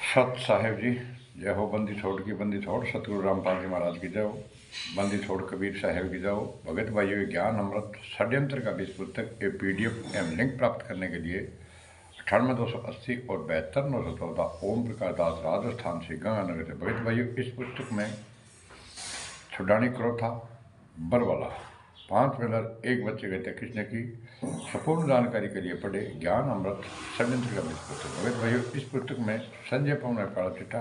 सत साहेब जी जय हो। बंदी छोड़ की बंदी छोड़, सतगुरु रामपाल जी महाराज की जय हो। बंदी छोड़ कबीर साहेब की जय हो। भगत भाइयों ज्ञान अमृत षड्यंत्र का 20 पुस्तक ए PDF एवं लिंक प्राप्त करने के लिए 98 280 और 72 914 ओम प्रकाश दास राजस्थान से गंगानगर से। भगत भाइयों इस पुस्तक में छुड़ानी क्रोध था बल वाला 5 व्हीलर एक बच्चे गए थे किसने की संपूर्ण जानकारी के लिए पढ़े ज्ञान अमृत षड्यंत्र का 20 पुस्तक। भगत भाइयों इस पुस्तक में संजय पवन का काला चिट्ठा,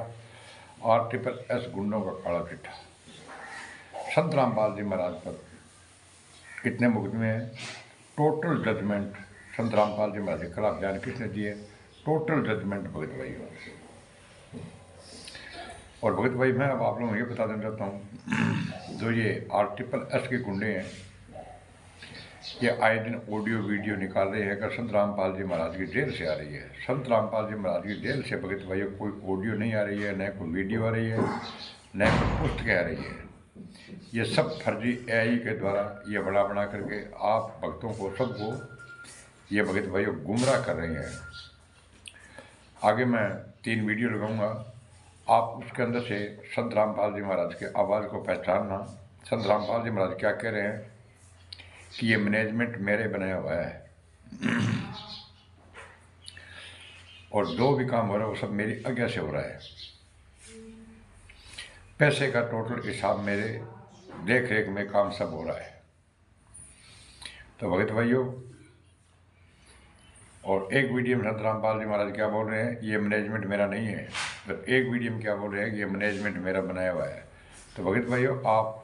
RSS गुंडों का काला चिट्ठा, संत रामपाल जी महाराज पर कितने मुकदमे हैं, टोटल जजमेंट संत रामपाल जी महाराज के खिलाफ बयान किसने दिए, टोटल जजमेंट भगत भाई। और भगत भाई मैं अब आप लोगों को ये बता देना चाहता हूँ, जो ये RSS के गुंडे हैं ये आए दिन ऑडियो वीडियो निकाल रहे हैं कि संत रामपाल जी महाराज की जेल से आ रही है। संत रामपाल जी महाराज की जेल से भगत भाइयों कोई ऑडियो नहीं आ रही है, न कोई वीडियो आ रही है, न कोई पुस्तक आ रही है। ये सब फर्जी AI के द्वारा ये बड़ा बना करके आप भक्तों को सबको ये भगत भाइयों गुमराह कर रहे हैं। आगे मैं 3 वीडियो लगाऊंगा, आप उसके अंदर से संत रामपाल जी महाराज के आवाज़ को पहचानना। संत रामपाल जी महाराज क्या कह रहे हैं कि ये मैनेजमेंट मेरे बनाया हुआ है और जो भी काम हो रहा है वो सब मेरी आज्ञा से हो रहा है। पैसे का टोटल हिसाब मेरे देख रेख में काम सब हो रहा है। तो भगत भाइयों, और एक वीडियो में संत रामपाल जी महाराज क्या बोल रहे हैं, ये मैनेजमेंट मेरा नहीं है। तो एक वीडियो में क्या बोल रहे हैं कि ये मैनेजमेंट मेरा बनाया हुआ है। तो भगत भाइयों, आप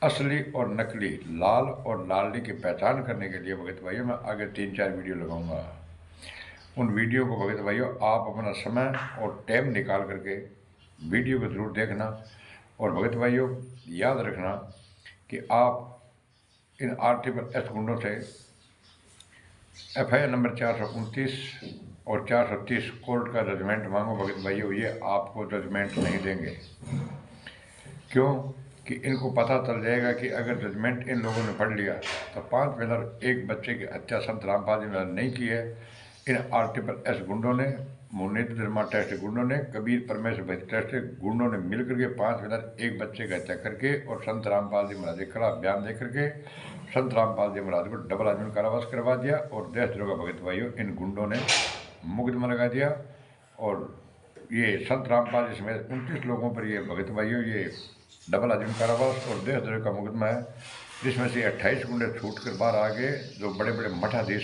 असली और नकली लाल और लाडली की पहचान करने के लिए भगत भाइयों मैं आगे 3-4 वीडियो लगाऊंगा। उन वीडियो को भगत भाइयों आप अपना समय और टाइम निकाल करके वीडियो को ज़रूर देखना। और भगत भाइयों याद रखना कि आप इन RSS गुंडों से FIR नंबर 429 और 430 कोर्ट का जजमेंट मांगो। भगत भाइयों ये आपको जजमेंट नहीं देंगे, क्यों कि इनको पता चल जाएगा कि अगर जजमेंट इन लोगों ने पढ़ लिया तो 5 व्हीलर एक बच्चे की हत्या संत रामपाल जी महाराज नहीं की है। इन RSS गुंडों ने, मुनीत धर्मा टेस्ट गुंडों ने, कबीर परमेश्वर भक्त टेस्ट गुंडों ने मिलकर के 5 व्हीलर एक बच्चे की हत्या करके और संत रामपाल जी महाराज के खिलाफ बयान दे करके संत रामपाल जी महाराज को डबल आजीवन कारावास करवा दिया और देशद्रोह का भगत भाइयों इन गुंडों ने मुकदमा लगा दिया। और ये संत रामपाल जी समेत 29 लोगों पर ये भगत भाइयों ये डबल आजीवन कारावास और देशद्रोह का मुकदमा है, जिसमें से 28 गुंडे छूट कर बाहर आ गए। जो बड़े बड़े मठाधीश,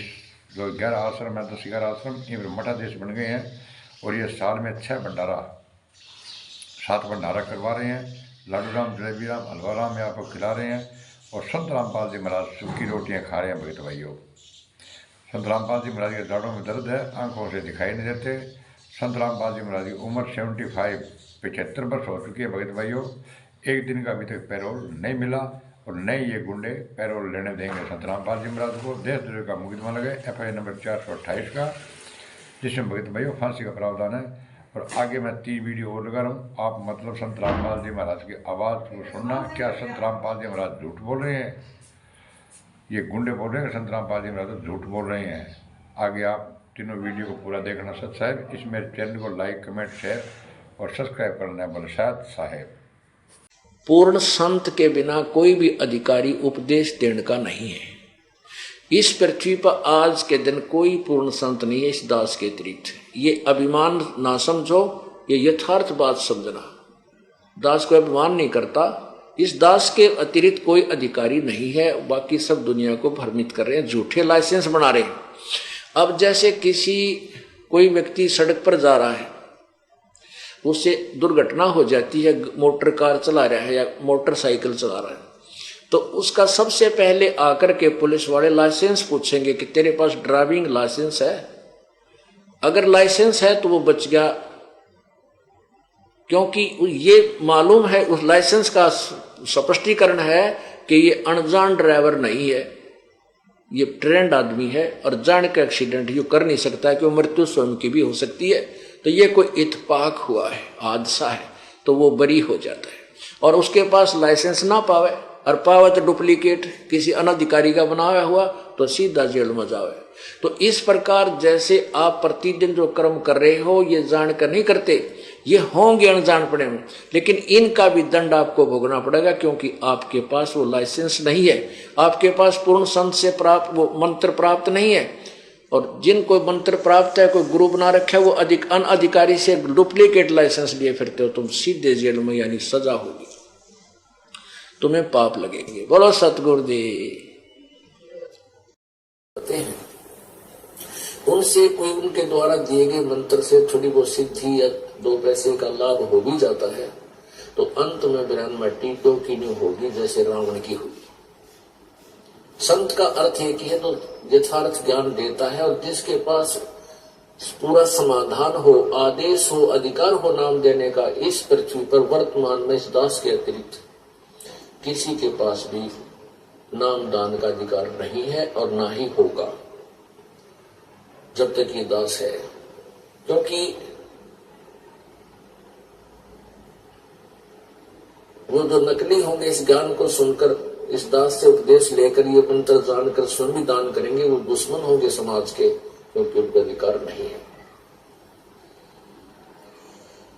जो 11 आश्रम है, 10-11 आश्रम ये मठाधीश बन गए हैं और ये साल में 7 भंडारा करवा रहे हैं। लाडू राम, जलेबी राम, हलवा राम यहाँ पर खिला रहे हैं और संत रामपाल जी महाराज सूखी रोटियाँ खा रहे हैं। भगत भाइयों, संत रामपाल जी महाराज के दाढ़ों में दर्द है, आंखों से दिखाई नहीं देते। संत रामपाल जी महाराज की उम्र 75 वर्ष हो चुकी है। भगत भाइयों, एक दिन का अभी तक पैरोल नहीं मिला और नए ये गुंडे पैरोल लेने देंगे संत रामपाल जी महाराज को। देशद्रोह का मुकदमा लगे FIR नंबर 428 का, जिसमें भगत भाइयों फांसी का प्रावधान है। और आगे मैं 3 वीडियो और लगा रहा हूँ, आप मतलब संत रामपाल जी महाराज की आवाज़ को सुनना। क्या संत रामपाल जी महाराज झूठ बोल रहे हैं? ये गुंडे बोल रहे हैं संत रामपाल जी महाराज झूठ बोल रहे हैं। आगे आप तीनों वीडियो को पूरा देखना। सत साहेब इस मेरे चैनल को लाइक, कमेंट, शेयर और सब्सक्राइब करना है। बोले सत साहेब। पूर्ण संत के बिना कोई भी अधिकारी उपदेश देने का नहीं है। इस पृथ्वी पर आज के दिन कोई पूर्ण संत नहीं है इस दास के अतिरिक्त। ये अभिमान ना समझो, ये यथार्थ बात समझना। दास कोई अभिमान नहीं करता, इस दास के अतिरिक्त कोई अधिकारी नहीं है। बाकी सब दुनिया को भ्रमित कर रहे हैं, झूठे लाइसेंस बना रहे हैं। अब जैसे कोई व्यक्ति सड़क पर जा रहा है, उससे दुर्घटना हो जाती है, मोटर कार चला रहा है या मोटरसाइकिल चला रहा है, तो उसका सबसे पहले आकर के पुलिस वाले लाइसेंस पूछेंगे कि तेरे पास ड्राइविंग लाइसेंस है। अगर लाइसेंस है तो वो बच गया, क्योंकि ये मालूम है, उस लाइसेंस का स्पष्टीकरण है कि ये अनजान ड्राइवर नहीं है, ये ट्रेंड आदमी है और जान के एक्सीडेंट ये कर नहीं सकता है, क्योंकि मृत्यु स्वयं की भी हो सकती है। तो ये कोई इत्तेफाक हुआ है, हादसा है, तो वो बरी हो जाता है। और उसके पास लाइसेंस ना पावे और पावे तो डुप्लीकेट किसी अनधिकारी का बनाया हुआ, तो सीधा जेल में जावे। तो इस प्रकार जैसे आप प्रतिदिन जो कर्म कर रहे हो ये जानकर नहीं करते, ये होंगे अनजानपने में, लेकिन इनका भी दंड आपको भोगना पड़ेगा, क्योंकि आपके पास वो लाइसेंस नहीं है, आपके पास पूर्ण संत से प्राप्त वो मंत्र प्राप्त नहीं है। और जिनको मंत्र प्राप्त है, कोई गुरु बना रखा है, वो अनअधिकारी से डुप्लीकेट लाइसेंस लिए फिरते हो, तुम सीधे जेल में, यानी सजा होगी, तुम्हें पाप लगेंगे। बोलो सतगुरुदेव। उनसे कोई उनके द्वारा दिए गए मंत्र से थोड़ी बहुत सिद्धि या 2 पैसे का लाभ हो भी जाता है, तो अंत में विरान मट्टी की नहीं होगी, जैसे रावण की हुई। संत का अर्थ एक ही है, तो यथार्थ ज्ञान देता है, और जिसके पास पूरा समाधान हो, आदेश हो, अधिकार हो नाम देने का, इस पृथ्वी पर वर्तमान में इस दास के अतिरिक्त किसी के पास भी नाम दान का अधिकार नहीं है, और ना ही होगा जब तक ये दास है। क्योंकि वो जो नकली होंगे, इस ज्ञान को सुनकर, इस दास से उपदेश लेकर, ये मंत्र जानकर स्वयं भी दान करेंगे, वो दुश्मन होंगे समाज के, क्योंकि उनका अधिकार नहीं है।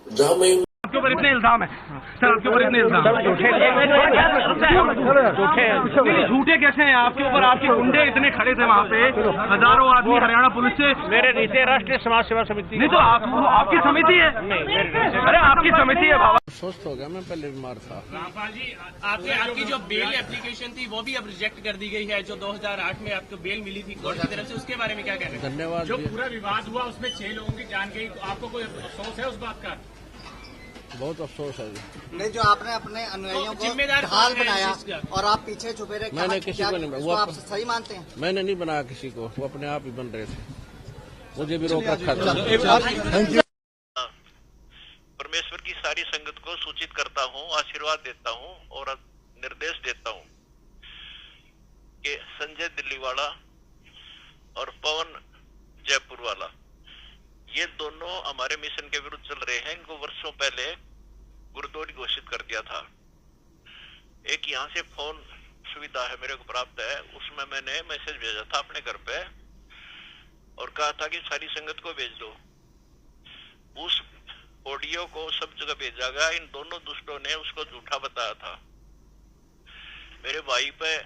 जहां मैं आपके ऊपर इतने इल्जाम है सर, आपके ऊपर इतने इल्जाम झूठे कैसे हैं आपके ऊपर? आपके गुंडे इतने खड़े थे वहाँ पे, हजारों आदमी हरियाणा पुलिस से। मेरे नीचे राष्ट्रीय समाज सेवा समिति। नहीं तो आपकी समिति है? अरे आपकी समिति है बाबा। स्वस्थ हो गया, मैं पहले बीमार था। रामपाल जी, आपकी जो बेल एप्लीकेशन थी वो भी अब रिजेक्ट कर दी गई है, जो 2008 में आपको बेल मिली थी कोर्ट की तरफ से, उसके बारे में क्या कहना है? धन्यवाद। जो पूरा विवाद हुआ उसमें 6 लोगों की जान गई, तो आपको कोई अफसोस है उस बात का? बहुत अफसोस है जी। नहीं, जो आपने अपने अनुयायियों को जिम्मेदार ढाल कौन है बनाया इस चीज़ का? और आप पीछे छुपे रहे, मैंने किसी को नहीं, वो आप सही मानते हैं? मैंने नहीं बनाया किसी को, वो अपने आप ही बन रहे थे, मुझे भी रोक रखा था। परमेश्वर की सारी संगत को सूचित करता हूँ, आशीर्वाद देता हूँ और निर्देश देता हूँ कि संजय दिल्ली वाला और पवन जयपुर वाला, ये दोनों हमारे मिशन के विरुद्ध चल रहे हैं। इनको वर्षों पहले गुरुद्वारा घोषित कर दिया था। एक यहाँ से फोन सुविधा है मेरे को प्राप्त है, उसमें मैंने मैसेज भेजा था अपने घर पे और कहा था कि सारी संगत को भेज दो। उस ऑडियो को सब जगह भेजा गया। इन दोनों दुष्टों ने उसको झूठा बताया था। मेरे भाई पे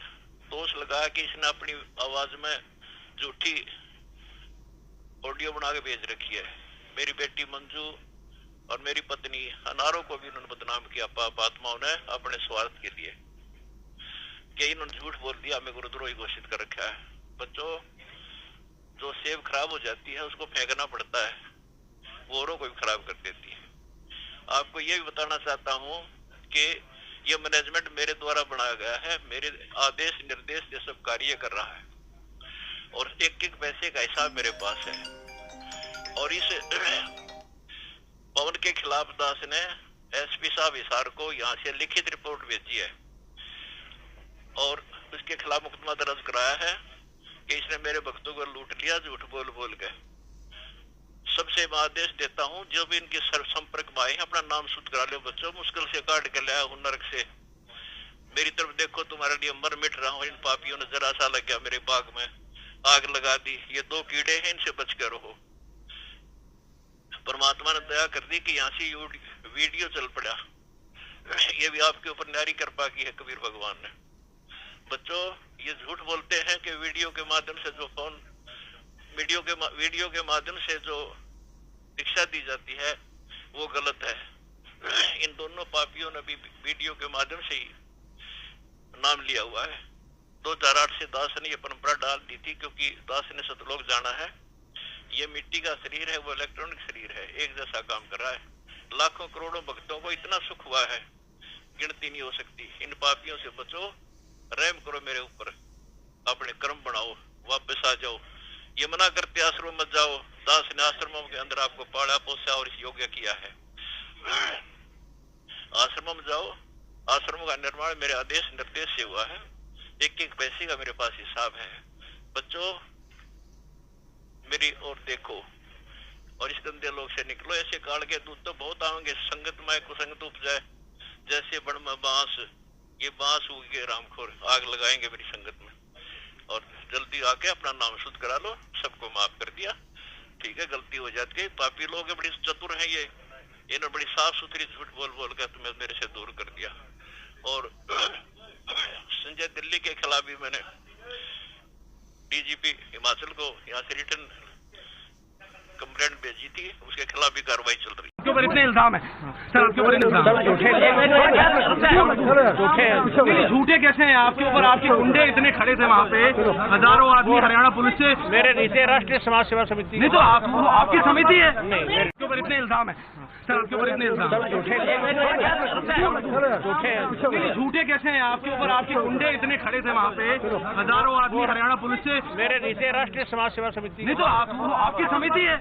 दोष लगाया कि इसने अपनी आवाज में झूठी ऑडियो बना के भेज रखी है। मेरी बेटी मंजू और मेरी पत्नी अनारों को भी उन्होंने बदनाम किया पाप आत्माओं ने अपने स्वार्थ के लिए, कि इन्होंने झूठ बोल दिया, हमें गुरुद्रोही घोषित कर रखा है। बच्चों, जो सेब खराब हो जाती है उसको फेंकना पड़ता है, वो औरों को भी खराब कर देती है। आपको ये भी बताना चाहता हूँ कि ये मैनेजमेंट मेरे द्वारा बनाया गया है, मेरे आदेश निर्देश से सब कार्य कर रहा है और एक एक पैसे का हिसाब मेरे पास है। और इस पवन के खिलाफ दास ने एसपी साहब हिसार को यहाँ से लिखित रिपोर्ट भेजी है और उसके खिलाफ मुकदमा दर्ज कराया है कि इसने मेरे भक्तों को लूट लिया झूठ बोल बोल के। सबसे मैं आदेश देता हूँ, जो भी इनके संपर्क में आए अपना नाम शुद्ध करा लो। बच्चों, मुश्किल से काट के लाया हूँ नरक से, मेरी तरफ देखो, तुम्हारे लिए मर मिट रहा हूँ। इन पापियों ने जरा सा लग गया मेरे बाग में, आग लगा दी। ये 2 कीड़े हैं, इनसे बच कर रहो। परमात्मा ने दया कर दी कि यहाँ से वीडियो चल पड़ा। ये भी आपके ऊपर न्यारी कृपा की है कबीर भगवान ने। बच्चों, ये झूठ बोलते हैं कि वीडियो के माध्यम से जो फोन वीडियो के माध्यम से जो शिक्षा दी जाती है वो गलत है। इन दोनों पापियों ने भी वीडियो के माध्यम से ही नाम लिया हुआ है। 2008 से दास ने ये परंपरा डाल दी थी, क्योंकि दास ने सतलोक जाना है। ये मिट्टी का शरीर है, वो इलेक्ट्रॉनिक शरीर है, एक जैसा काम कर रहा है। लाखों करोड़ों भक्तों को इतना सुख हुआ है, गिनती नहीं हो सकती। इन पापियों से बचो, रहम करो मेरे ऊपर, अपने कर्म बनाओ, वापस आ जाओ। ये मना करते आश्रम मत जाओ। दास ने आश्रमों के अंदर आपको पाला पोसा और इस योग्य किया है। आश्रमों में जाओ। आश्रमों का निर्माण मेरे आदेश निर्देश से हुआ है। एक एक पैसे का मेरे पास हिसाब है। बच्चों, मेरी ओर देखो और इस गंदे लोग से निकलो। ऐसे काल के दूत तो बहुत आएंगे, संगत में कुसंगत उपजाए जैसे बण में बांस। ये बांस उगे रामखोर, आग लगाएंगे मेरी संगत में। और जल्दी आके अपना नाम शुद्ध करा लो, सबको माफ कर दिया। ठीक है, गलती हो जाती है। पापी लोग बड़ी चतुर हैं, ये इन्होंने बड़ी साफ सुथरी झूठ बोल बोल कर तुम्हें मेरे से दूर कर दिया। और संजय दिल्ली के खिलाफ भी मैंने डीजीपी हिमाचल को यहाँ से रिटर्न कंप्लेंट भेजी थी, उसके खिलाफ भी कार्रवाई चल रही है। आपके ऊपर इतने इल्जाम है सर, आपके ऊपर इतने इल्जाम झूठे कैसे हैं आपके ऊपर? आपके गुंडे इतने खड़े थे वहाँ पे, हजारों आदमी हरियाणा पुलिस से। मेरे नीचे राष्ट्रीय समाज सेवा समिति नहीं तो आपकी समिति है। आपके ऊपर इतने इल्जाम है सर, आपके ऊपर इतने इल्जाम झूठे कैसे हैं आपके ऊपर? आपके गुंडे इतने खड़े थे वहाँ पे, हजारों आदमी हरियाणा पुलिस से। मेरे नीचे राष्ट्रीय समाज सेवा समिति। नहीं तो आपकी समिति है।